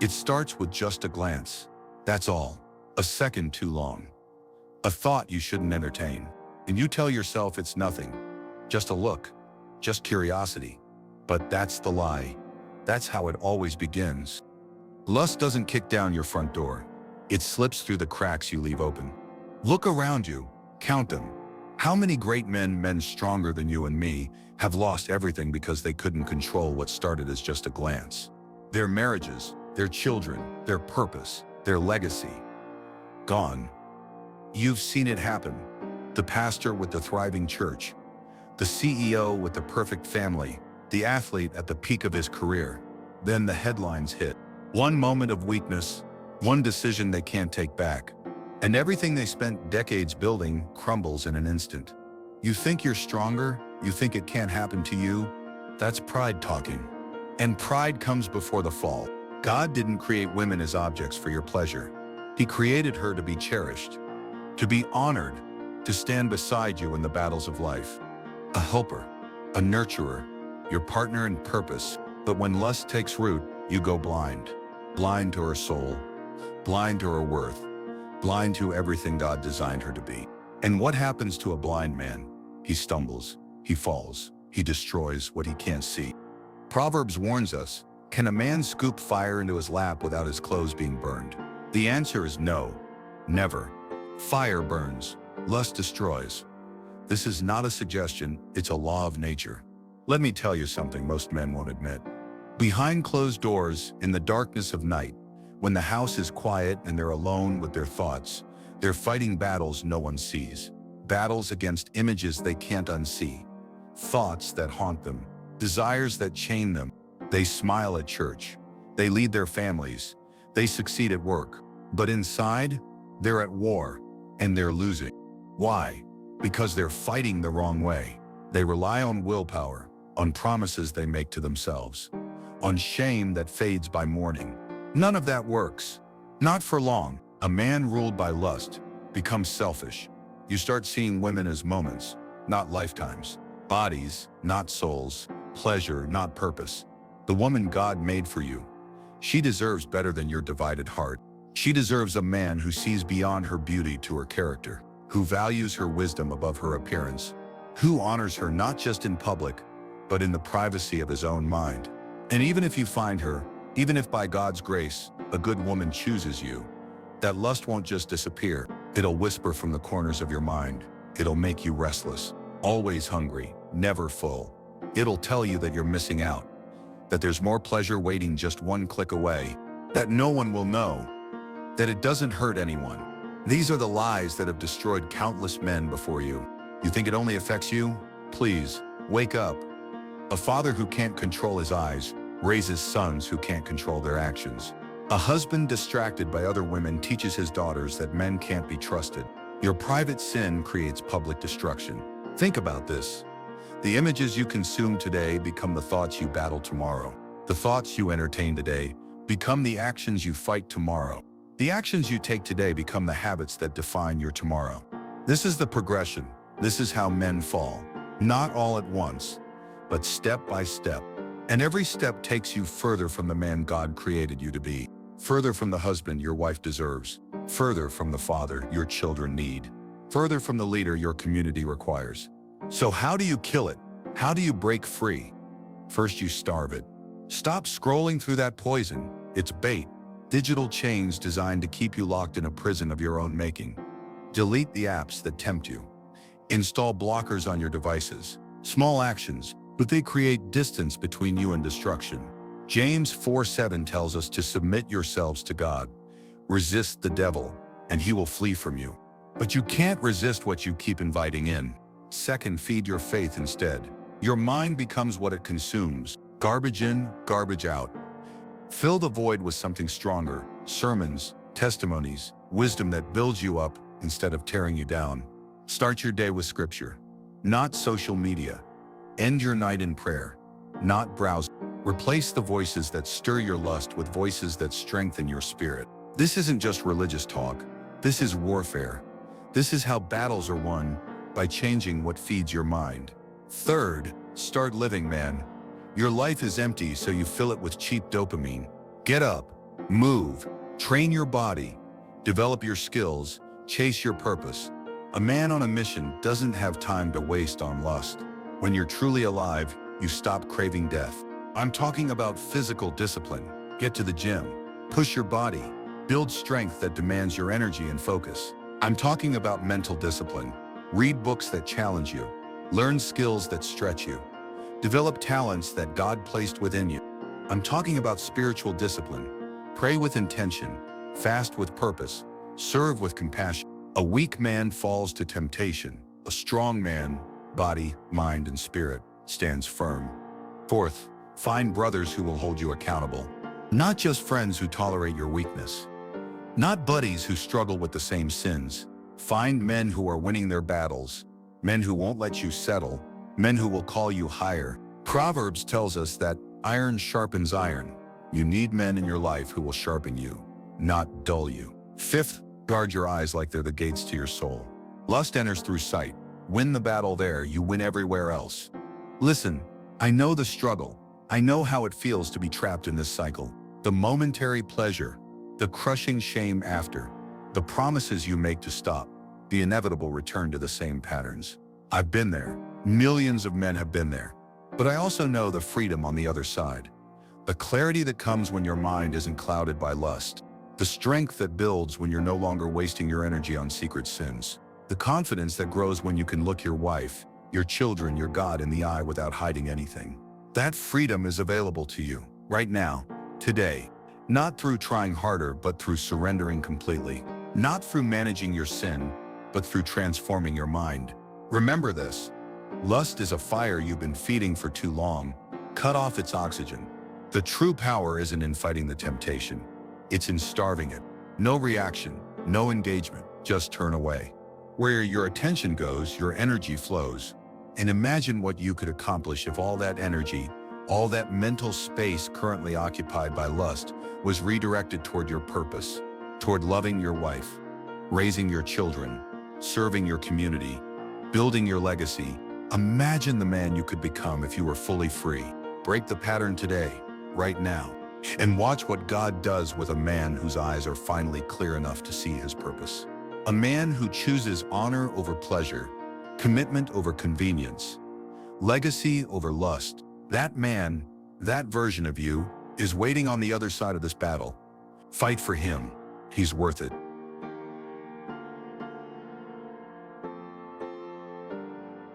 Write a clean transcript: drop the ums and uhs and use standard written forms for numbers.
It starts with just a glance. That's all. A second too long. A thought you shouldn't entertain. And you tell yourself it's nothing. Just a look. Just curiosity. But that's the lie. That's how it always begins. Lust doesn't kick down your front door. It slips through the cracks you leave open. Look around you. Count them. How many great men stronger than you and me, have lost everything because they couldn't control what started as just a glance? Their marriages, their children, their purpose, their legacy. Gone. You've seen it happen. The pastor with the thriving church. The CEO with the perfect family. The athlete at the peak of his career. Then the headlines hit. One moment of weakness, one decision they can't take back. And everything they spent decades building crumbles in an instant. You think you're stronger? You think it can't happen to you? That's pride talking. And pride comes before the fall. God didn't create women as objects for your pleasure. He created her to be cherished, to be honored, to stand beside you in the battles of life. A helper, a nurturer, your partner in purpose. But when lust takes root, you go blind. Blind to her soul, blind to her worth, blind to everything God designed her to be. And what happens to a blind man? He stumbles, he falls, he destroys what he can't see. Proverbs warns us, can a man scoop fire into his lap without his clothes being burned? The answer is no, never. Fire burns, lust destroys. This is not a suggestion, it's a law of nature. Let me tell you something most men won't admit. Behind closed doors, in the darkness of night, when the house is quiet and they're alone with their thoughts, they're fighting battles no one sees. Battles against images they can't unsee. Thoughts that haunt them. Desires that chain them. They smile at church. They lead their families. They succeed at work. But inside, they're at war, and they're losing. Why? Because they're fighting the wrong way. They rely on willpower, on promises they make to themselves, on shame that fades by morning. None of that works. Not for long. A man ruled by lust becomes selfish. You start seeing women as moments, not lifetimes. Bodies, not souls. Pleasure, not purpose. The woman God made for you. She deserves better than your divided heart. She deserves a man who sees beyond her beauty to her character, who values her wisdom above her appearance, who honors her not just in public, but in the privacy of his own mind. And even if you find her, even if by God's grace, a good woman chooses you, that lust won't just disappear. It'll whisper from the corners of your mind. It'll make you restless, always hungry, never full. It'll tell you that you're missing out, that there's more pleasure waiting just one click away, that no one will know, that it doesn't hurt anyone. These are the lies that have destroyed countless men before you. You think it only affects you? Please, wake up. A father who can't control his eyes raises sons who can't control their actions. A husband distracted by other women teaches his daughters that men can't be trusted. Your private sin creates public destruction. Think about this. The images you consume today become the thoughts you battle tomorrow. The thoughts you entertain today become the actions you fight tomorrow. The actions you take today become the habits that define your tomorrow. This is the progression. This is how men fall. Not all at once, but step by step. And every step takes you further from the man God created you to be. Further from the husband your wife deserves. Further from the father your children need. Further from the leader your community requires. So how do you kill it? How do you break free? First, you starve it. Stop scrolling through that poison. It's bait. Digital chains designed to keep you locked in a prison of your own making. Delete the apps that tempt you. Install blockers on your devices. Small actions, but they create distance between you and destruction. James 4:7 tells us to submit yourselves to God. Resist the devil, and he will flee from you. But you can't resist what you keep inviting in. Second, feed your faith instead. Your mind becomes what it consumes. Garbage in, garbage out. Fill the void with something stronger. Sermons, testimonies, wisdom that builds you up instead of tearing you down. Start your day with scripture, not social media. End your night in prayer, not browsing. Replace the voices that stir your lust with voices that strengthen your spirit. This isn't just religious talk. This is warfare. This is how battles are won, by changing what feeds your mind. Third, start living, man. Your life is empty, so you fill it with cheap dopamine. Get up, Move, train your body, develop your skills, chase your purpose. A man on a mission doesn't have time to waste on lust. When you're truly alive, you stop craving death. I'm talking about physical discipline. Get to the gym, push your body, build strength that demands your energy and focus. I'm talking about mental discipline. Read books that challenge you, learn skills that stretch you, develop talents that God placed within you. I'm talking about spiritual discipline. Pray with intention, fast with purpose, serve with compassion. A weak man falls to temptation. A strong man, body, mind, and spirit, stands firm. Fourth, find brothers who will hold you accountable. Not just friends who tolerate your weakness. Not buddies who struggle with the same sins. Find men who are winning their battles. Men who won't let you settle. Men who will call you higher. Proverbs tells us that iron sharpens iron. You need men in your life who will sharpen you, not dull you. Fifth, guard your eyes like they're the gates to your soul. Lust enters through sight. Win the battle there, you win everywhere else. Listen, I know the struggle. I know how it feels to be trapped in this cycle. The momentary pleasure, the crushing shame after, the promises you make to stop, the inevitable return to the same patterns. I've been there. Millions of men have been there. But I also know the freedom on the other side. The clarity that comes when your mind isn't clouded by lust. The strength that builds when you're no longer wasting your energy on secret sins. The confidence that grows when you can look your wife, your children, your God in the eye without hiding anything. That freedom is available to you, right now, today. Not through trying harder, but through surrendering completely. Not through managing your sin, but through transforming your mind. Remember this. Lust is a fire you've been feeding for too long. Cut off its oxygen. The true power isn't in fighting the temptation. It's in starving it. No reaction, no engagement, just turn away. Where your attention goes, your energy flows. And imagine what you could accomplish if all that energy, all that mental space currently occupied by lust, was redirected toward your purpose, toward loving your wife, raising your children, serving your community, building your legacy. Imagine the man you could become if you were fully free. Break the pattern today, right now, and watch what God does with a man whose eyes are finally clear enough to see his purpose. A man who chooses honor over pleasure, commitment over convenience, legacy over lust. That man, that version of you, is waiting on the other side of this battle. Fight for him. He's worth it.